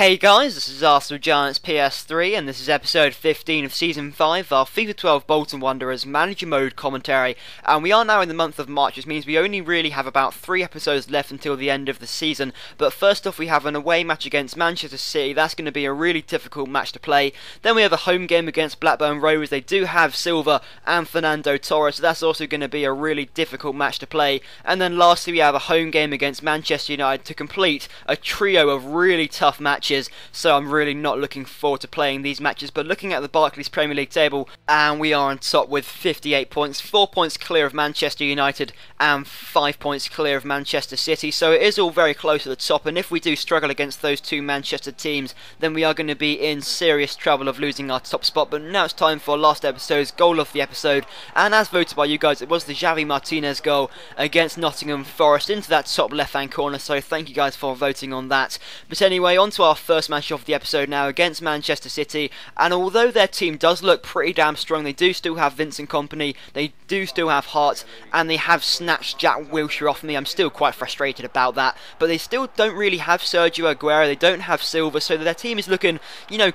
Hey guys, this is Arsenal Giants PS3 and this is episode 15 of Season 5 of our FIFA 12 Bolton Wanderers Manager Mode commentary, and we are now in the month of March, which means we only really have about 3 episodes left until the end of the season. But first off, we have an away match against Manchester City. That's going to be a really difficult match to play. Then we have a home game against Blackburn Rovers. They do have Silva and Fernando Torres, so that's also going to be a really difficult match to play. And then lastly, we have a home game against Manchester United to complete a trio of really tough matches. So I'm really not looking forward to playing these matches. But looking at the Barclays Premier League table, and we are on top with 58 points, 4 points clear of Manchester United and 5 points clear of Manchester City. So it is all very close at the top, and if we do struggle against those two Manchester teams, then we are going to be in serious trouble of losing our top spot. But now it's time for last episode's goal of the episode, and as voted by you guys, it was the Javi Martinez goal against Nottingham Forest into that top left hand corner, so thank you guys for voting on that. But anyway, on to our first match of the episode now against Manchester City, and although their team does look pretty damn strong, they do still have Vincent Kompany, they do still have Hart, and they have snatched Jack Wilshere off me. I'm still quite frustrated about that, but they still don't really have Sergio Aguero, they don't have Silva, so their team is looking,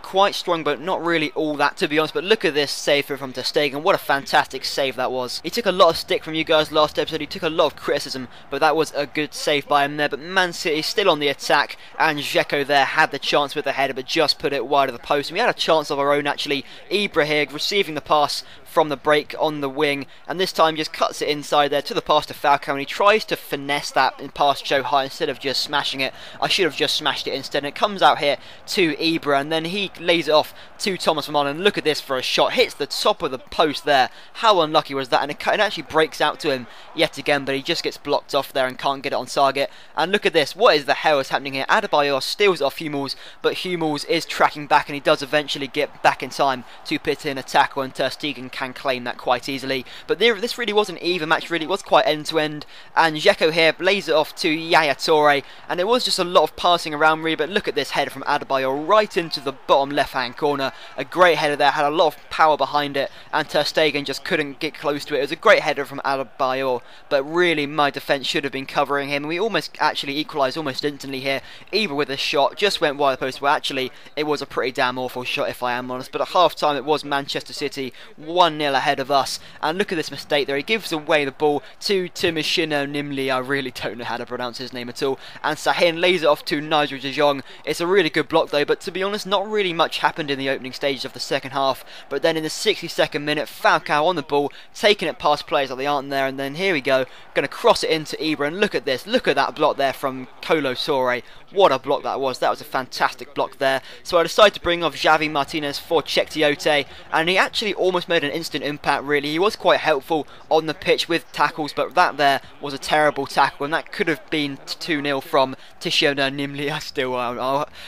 quite strong, but not really all that, to be honest. But look at this save from Ter Stegen, what a fantastic save that was. He took a lot of stick from you guys last episode, he took a lot of criticism, but that was a good save by him there. But Man City still on the attack, and Dzeko there had the chance with the header but just put it wide of the post, and we had a chance of our own actually. Ibra here receiving the pass from the break on the wing, and this time just cuts it inside there to the pass to Falcao, and he tries to finesse that past Joe Hart instead of just smashing it. I should have just smashed it instead, and it comes out here to Ibra, and then he lays it off to Thomas Vermaelen, and look at this for a shot, hits the top of the post there. How unlucky was that? And it actually breaks out to him yet again, but he just gets blocked off there and can't get it on target. And look at this, what is the hell is happening here? Adebayor steals it off Hummels, but Hummels is tracking back, and he does eventually get back in time to put in a tackle, and Ter Stegen can claim that quite easily. But this really was an even match, really. It was quite end to end, and Dzeko here lays it off to Yaya Toure, and it was just a lot of passing around really. But look at this header from Adebayor right into the bottom left hand corner. A great header there, had a lot of power behind it, and Ter Stegen just couldn't get close to it. It was a great header from Adebayor, but really my defence should have been covering him, and we almost actually equalised almost instantly here. Ibra with a shot just went wide of the post. Well, actually it was a pretty damn awful shot if I am honest, but at half time it was Manchester City 1-0 ahead of us. And look at this mistake there, he gives away the ball to Timashino Nimli, I really don't know how to pronounce his name at all, and Sahin lays it off to Nigel de Jong. It's a really good block though, but to be honest not really much happened in the opening stages of the second half. But then in the 62nd minute, Falcao on the ball, taking it past players that they aren't there, and then here we go, going to cross it into Ibra, and look at this, look at that block there from Kolo Toure. What a block that was a fantastic block there. So I decided to bring off Javi Martinez for Cheick, and he actually almost made an instant impact really. He was quite helpful on the pitch with tackles, but that there was a terrible tackle, and that could have been 2-0 from Tishona Nimli.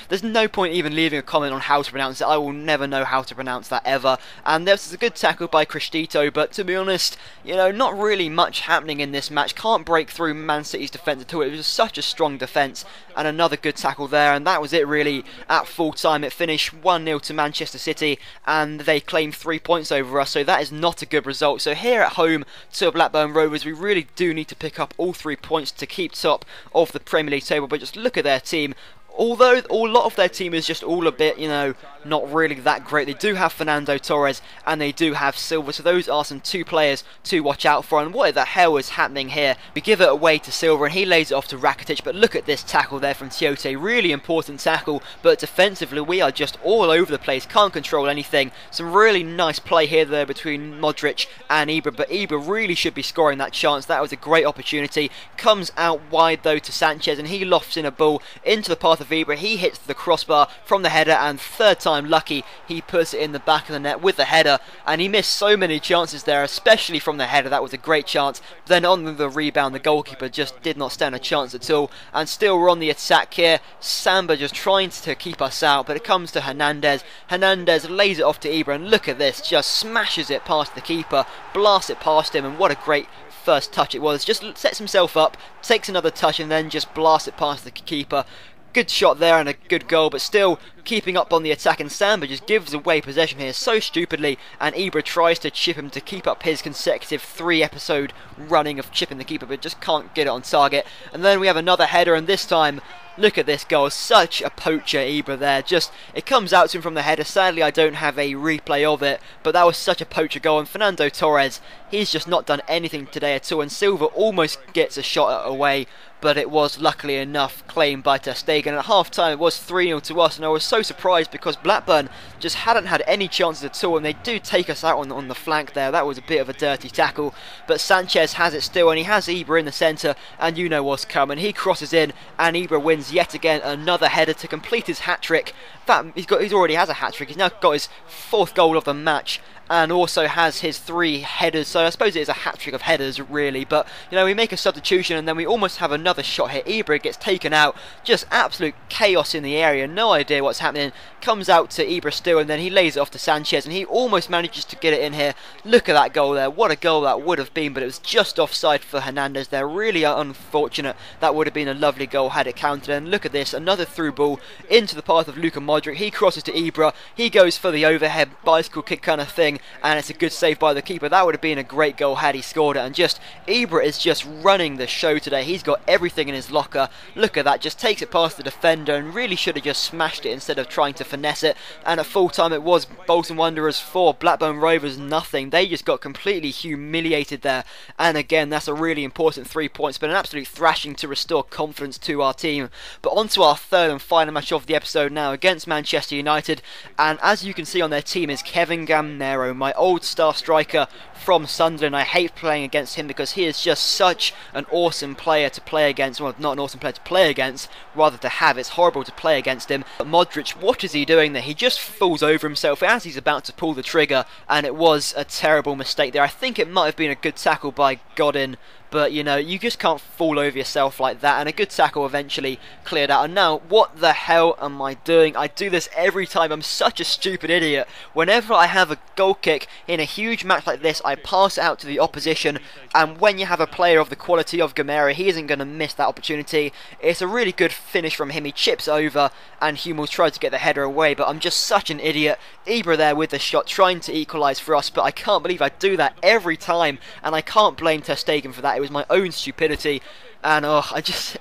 There's no point even leaving a comment on how to pronounce it, I will never know how to pronounce that ever. And this is a good tackle by Cristito, but to be honest, not really much happening in this match. Can't break through Man City's defence at all. It was just such a strong defence, and another good tackle there, and that was it really. At full time it finished 1-0 to Manchester City, and they claimed 3 points over us, so that is not a good result. So here at home to Blackburn Rovers, we really do need to pick up all 3 points to keep top of the Premier League table. But just look at their team. Although a lot of their team is just all a bit, not really that great. They do have Fernando Torres and they do have Silva, so those are some 2 players to watch out for. And what the hell is happening here? We give it away to Silva and he lays it off to Rakitic, but look at this tackle there from Tiote. Really important tackle, but defensively we are just all over the place, can't control anything. Some really nice play here there between Modric and Ibra, but Ibra really should be scoring that chance. That was a great opportunity. Comes out wide though to Sanchez, and he lofts in a ball into the path of Ibra. He hits the crossbar from the header, and third time lucky he puts it in the back of the net with the header, and he missed so many chances there, especially from the header. That was a great chance. Then on the rebound the goalkeeper just did not stand a chance at all, and still we're on the attack here. Samba just trying to keep us out, but it comes to Hernandez. Hernandez lays it off to Ibra, and look at this, just smashes it past the keeper, blasts it past him, and what a great first touch it was. Just sets himself up, takes another touch, and then just blasts it past the keeper. Good shot there and a good goal, but still keeping up on the attack, and Samba just gives away possession here so stupidly, and Ibra tries to chip him to keep up his consecutive 3-episode running of chipping the keeper, but just can't get it on target. And then we have another header, and this time Look at this goal, such a poacher Ibra there. Just, it comes out to him from the header. Sadly I don't have a replay of it, but that was such a poacher goal. And Fernando Torres, he's just not done anything today at all, and Silva almost gets a shot away, but it was luckily enough claimed by ter Stegen. At half time it was 3-0 to us, and I was so surprised because Blackburn just hadn't had any chances at all, and they do take us out on the flank there. That was a bit of a dirty tackle, but Sanchez has it still, and he has Ibra in the centre, and you know what's coming. He crosses in, and Ibra wins yet again another header to complete his hat-trick. In fact, he already has a hat-trick. He's now got his 4th goal of the match, and also has his 3 headers, so I suppose it is a hat-trick of headers really. But you know, we make a substitution and then we almost have another shot here. Ibra gets taken out, just absolute chaos in the area, no idea what's happening. Comes out to Ibra still, and then he lays it off to Sanchez, and he almost manages to get it in here. Look at that goal there, what a goal that would have been, but it was just offside for Hernandez there. Really unfortunate. That would have been a lovely goal had it counted. And look at this, another through ball into the path of Luka Modric. He crosses to Ibra, he goes for the overhead bicycle kick kind of thing, and it's a good save by the keeper. That would have been a great goal had he scored it. And just, Ibra is just running the show today. He's got everything in his locker. Look at that, just takes it past the defender, and really should have just smashed it instead of trying to finesse it. And at full time it was Bolton Wanderers 4, Blackburn Rovers nothing. They just got completely humiliated there, and again that's a really important 3 points, but an absolute thrashing to restore confidence to our team. But on to our 3rd and final match of the episode now, against Manchester United, and as you can see on their team is Kevin Gamero, my old star striker from Sunderland. I hate playing against him because he is just such an awesome player to play against. Well, not an awesome player to play against, rather to have. It's horrible to play against him. But Modric, what is he doing there? He just falls over himself as he's about to pull the trigger, and it was a terrible mistake there. I think it might have been a good tackle by Godin, but you know, you just can't fall over yourself like that, and a good tackle eventually cleared out. And now, what the hell am I doing? I do this every time. I'm such a stupid idiot. Whenever I have a goal kick in a huge match like this, I pass it out to the opposition, and when you have a player of the quality of Gamera, he isn't going to miss that opportunity. It's a really good finish from him. He chips over, and Hummels tries to get the header away, but I'm just such an idiot. Ibra there with the shot, trying to equalise for us, but I can't believe I do that every time, and I can't blame ter Stegen for that. It was my own stupidity, and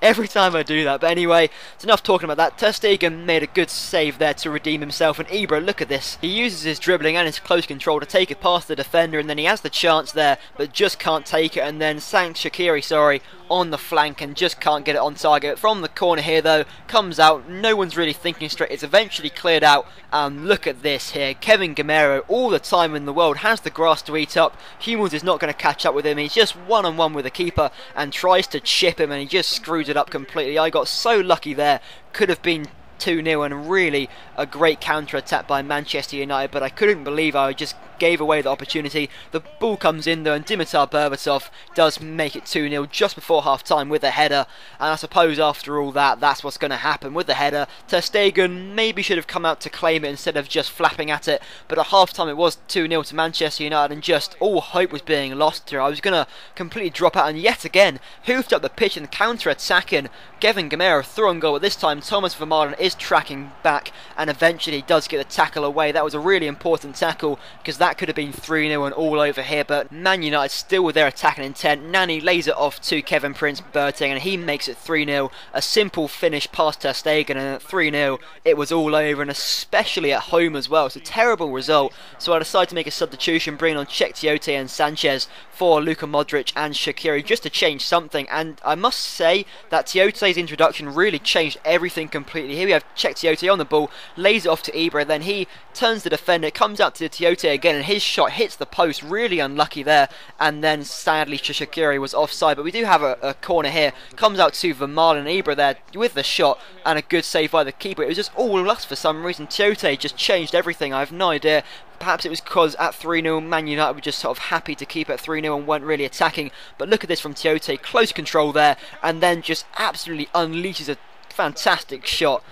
every time I do that. But anyway, it's enough talking about that. Ter Stegen made a good save there to redeem himself, and Ibra, look at this, he uses his dribbling and his close control to take it past the defender, and then he has the chance there but just can't take it, and then Shaqiri on the flank and just can't get it on target. From the corner here though, comes out, no one's really thinking straight, it's eventually cleared out, and look at this here, Kevin Gamero, all the time in the world, has the grass to eat up. Hummels is not going to catch up with him, he's just one-on-one with the keeper and tries to chip him, and he just screws it up completely. I got so lucky there, could have been 2-0, and really a great counter-attack by Manchester United, but I couldn't believe I just gave away the opportunity. The ball comes in though, and Dimitar Berbatov does make it 2-0 just before half-time with a header, and I suppose after all that, that's what's going to happen with the header. Ter Stegen maybe should have come out to claim it instead of just flapping at it, but at half-time it was 2-0 to Manchester United, and just all hope was being lost here. I was going to completely drop out, and yet again, hoofed up the pitch and counter-attacking. Kevin Gamero through on goal, but this time Thomas Vermaelen is tracking back, and eventually does get the tackle away. That was a really important tackle, because that could have been 3-0 and all over here, but Man United still with their attacking intent. Nani lays it off to Kevin Prince Boateng, and he makes it 3-0. A simple finish past ter Stegen, and at 3-0 it was all over, and especially at home as well. It's a terrible result, so I decided to make a substitution, bringing on Tiote and Sanchez for Luka Modric and Shaqiri, just to change something. And I must say that Tiote's introduction really changed everything completely. Here we have Tiote on the ball, lays it off to Ibra, then he turns the defender, comes out to Tiote again, and his shot hits the post, really unlucky there, and then sadly Shaqiri was offside. But we do have a corner here, comes out to Vermaelen, and Ibra there with the shot, and a good save by the keeper. It was just all lust for some reason. Tiote just changed everything, I have no idea. Perhaps it was because at 3-0 Man United were just sort of happy to keep it 3-0 and weren't really attacking. But look at this from Tiote, close control there, and then just absolutely unleashes a fantastic shot.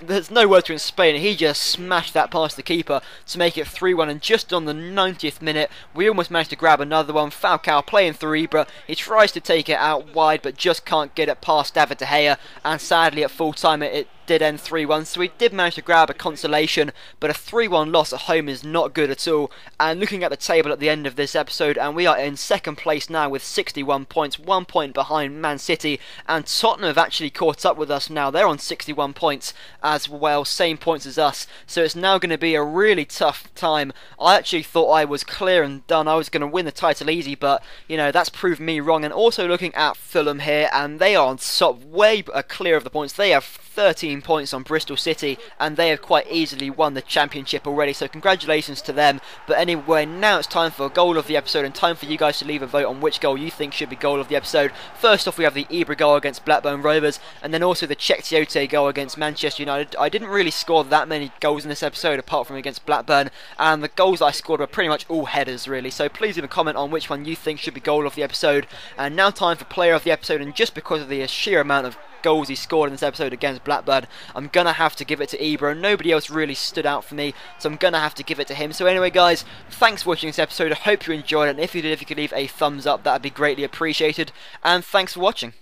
There's no word to explain it. He just smashed that past the keeper to make it 3-1, and just on the 90th minute we almost managed to grab another one. Falcao playing through Ibra, he tries to take it out wide but just can't get it past David De Gea, and sadly at full time it did end 3-1, so we did manage to grab a consolation, but a 3-1 loss at home is not good at all. And looking at the table at the end of this episode, and we are in second place now with 61 points, 1 point behind Man City, and Tottenham have actually caught up with us now. They're on 61 points as well, same points as us, so it's now going to be a really tough time. I actually thought I was clear and done. I was going to win the title easy, but you know, that's proved me wrong. And also looking at Fulham here, and they are on top, way clear of the points. They have 13 points on Bristol City, and they have quite easily won the championship already, so congratulations to them. But anyway, now it's time for a goal of the episode, and time for you guys to leave a vote on which goal you think should be goal of the episode. First off, we have the Ibra goal against Blackburn Rovers, and then also the Cheick goal against Manchester United. I didn't really score that many goals in this episode apart from against Blackburn, and the goals I scored were pretty much all headers really, so please leave a comment on which one you think should be goal of the episode. And now time for player of the episode, and just because of the sheer amount of goals he scored in this episode against Blackburn, I'm gonna have to give it to Ibra. Nobody else really stood out for me, so I'm gonna have to give it to him. So anyway guys, thanks for watching this episode. I hope you enjoyed it, and if you did, if you could leave a thumbs up, that'd be greatly appreciated, and thanks for watching.